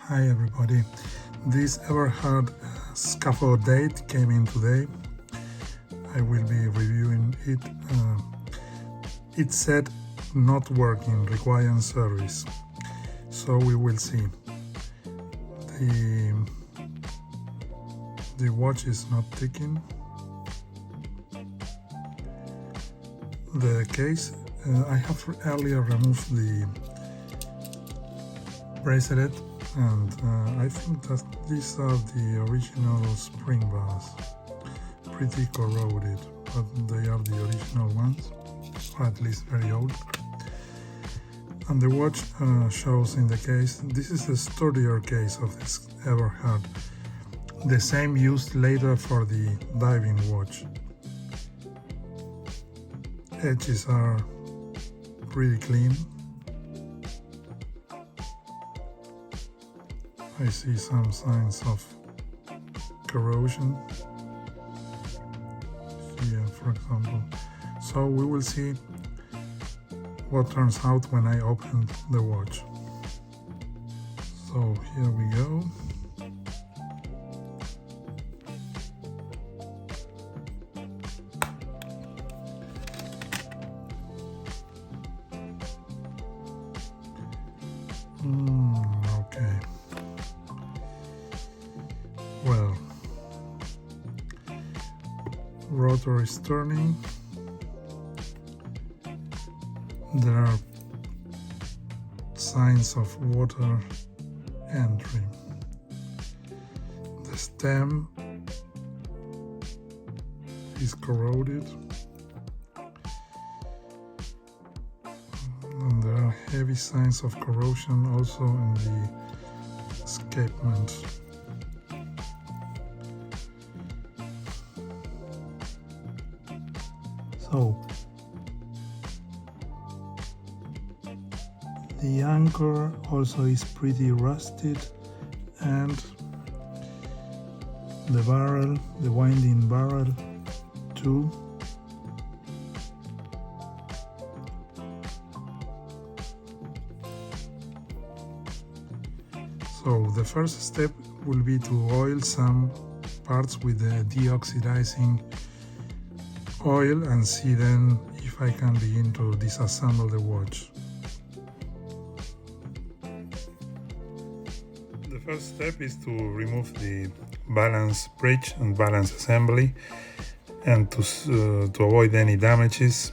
Hi everybody, this Eberhard Scafodat came in today. I will be reviewing it. It said not working, requiring service. So we will see. The watch is not ticking. The case, I have earlier removed the bracelet, and I think that these are the original spring bars, pretty corroded, but they are the original ones, or at least very old. And the watch shows in the case, this is the sturdier case of this Eberhard, the same used later for the diving watch. Edges are pretty clean. I see some signs of corrosion here, for example. So we will see what turns out when I open the watch. So here we go. Okay. Well, rotor is turning. There are signs of water entry. The stem is corroded, and there are heavy signs of corrosion also in the escapement. So the anchor also is pretty rusted, and the barrel, the winding barrel too. So the first step will be to oil some parts with the deoxidizing oil and see then if I can begin to disassemble the watch. The first step is to remove the balance bridge and balance assembly, and to avoid any damages.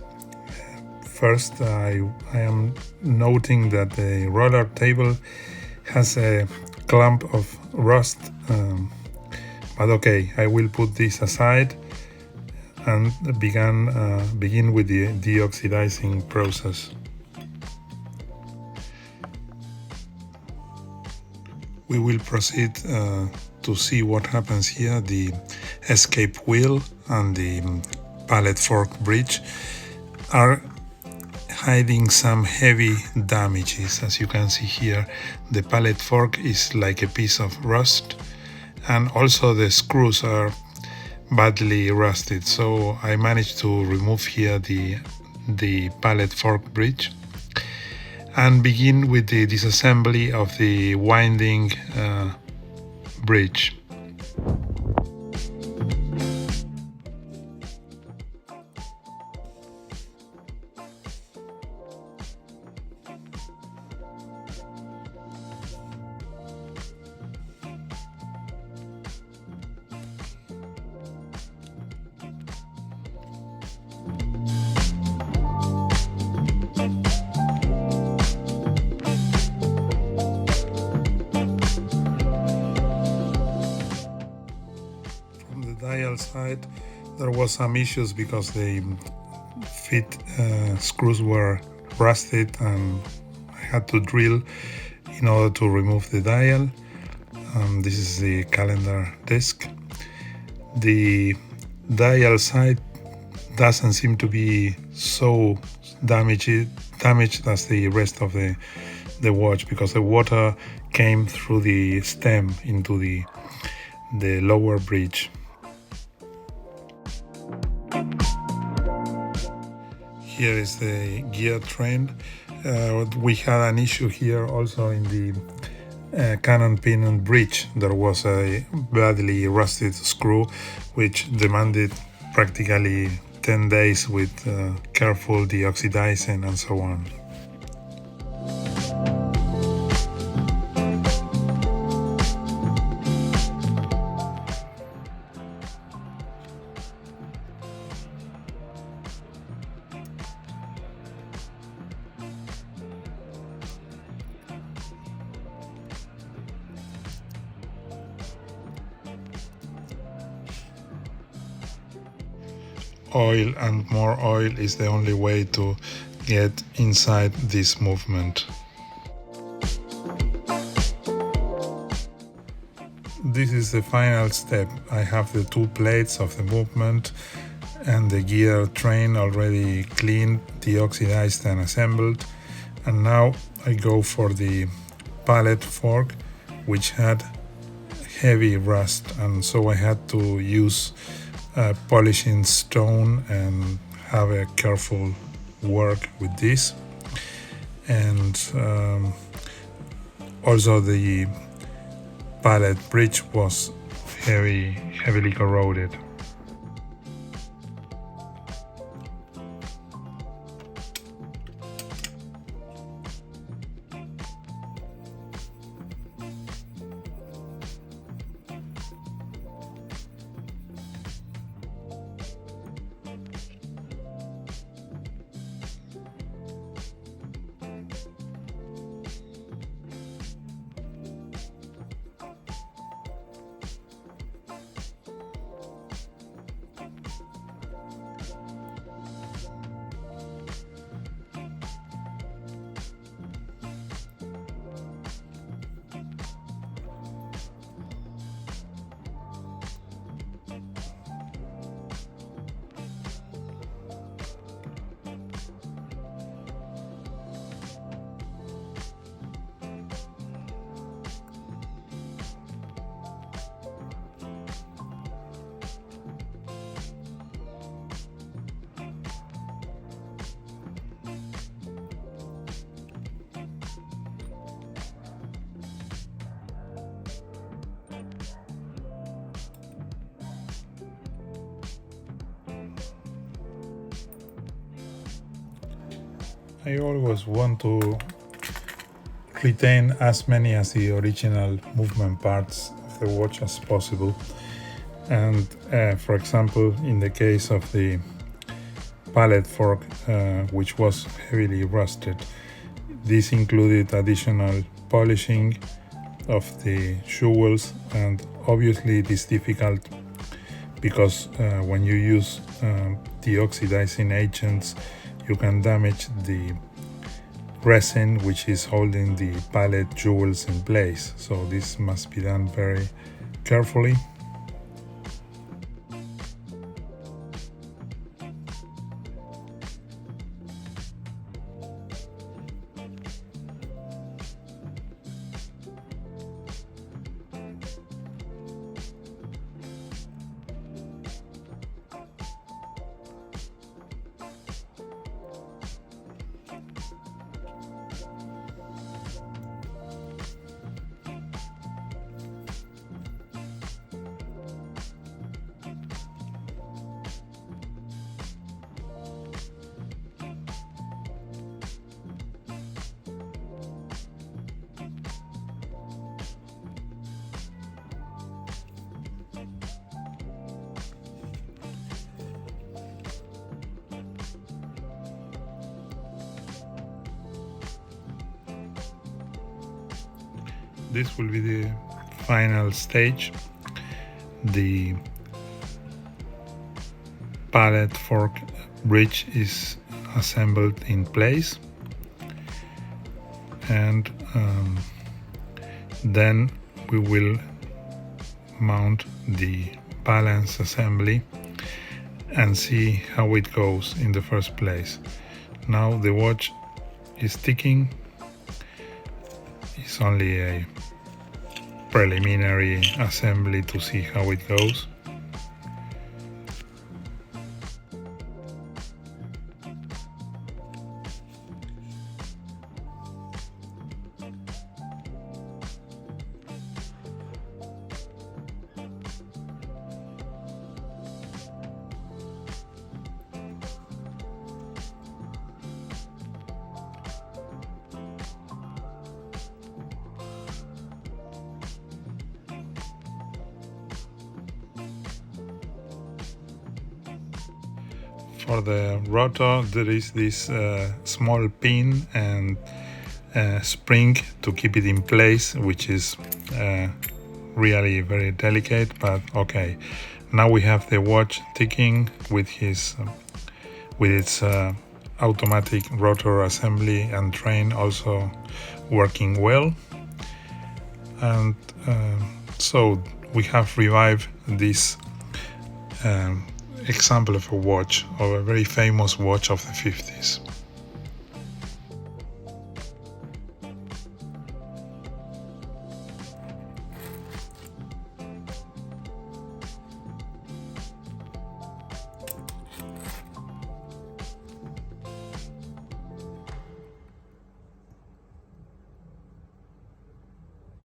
First, I am noting that the roller table has a clump of rust, but okay, I will put this aside and begin with the deoxidizing process. We will proceed to see what happens here. The escape wheel and the pallet fork bridge are hiding some heavy damages. As you can see here, the pallet fork is like a piece of rust, and also the screws are badly rusted. So I managed to remove here the pallet fork bridge and begin with the disassembly of the winding bridge. Dial side, there was some issues because the feet screws were rusted, and I had to drill in order to remove the dial. This is the calendar disc. The dial side doesn't seem to be so damaged as the rest of the watch, because the water came through the stem into the lower bridge. Here is the gear train. We had an issue here also in cannon pinnion bridge. There was a badly rusted screw which demanded practically 10 days with careful deoxidizing and so on. Oil and more oil is the only way to get inside this movement. This is the final step. I have the two plates of the movement and the gear train already cleaned, deoxidized and assembled, and now I go for the pallet fork, which had heavy rust, and so I had to use polishing stone and have a careful work with this. And also the pallet bridge was heavily corroded. I always want to retain as many as the original movement parts of the watch as possible. And for example, in the case of the pallet fork, which was heavily rusted, this included additional polishing of the jewels, and obviously it is difficult because when you use deoxidizing agents, you can damage the resin which is holding the pallet jewels in place, so this must be done very carefully. This will be the final stage. The pallet fork bridge is assembled in place, and then we will mount the balance assembly and see how it goes in the first place. Now the watch is ticking. It's only a preliminary assembly to see how it goes. For the rotor, there is this small pin and spring to keep it in place, which is really very delicate, but okay. Now we have the watch ticking with its automatic rotor assembly and train also working well. And so we have revived this example of a watch, of a very famous watch of the 50s.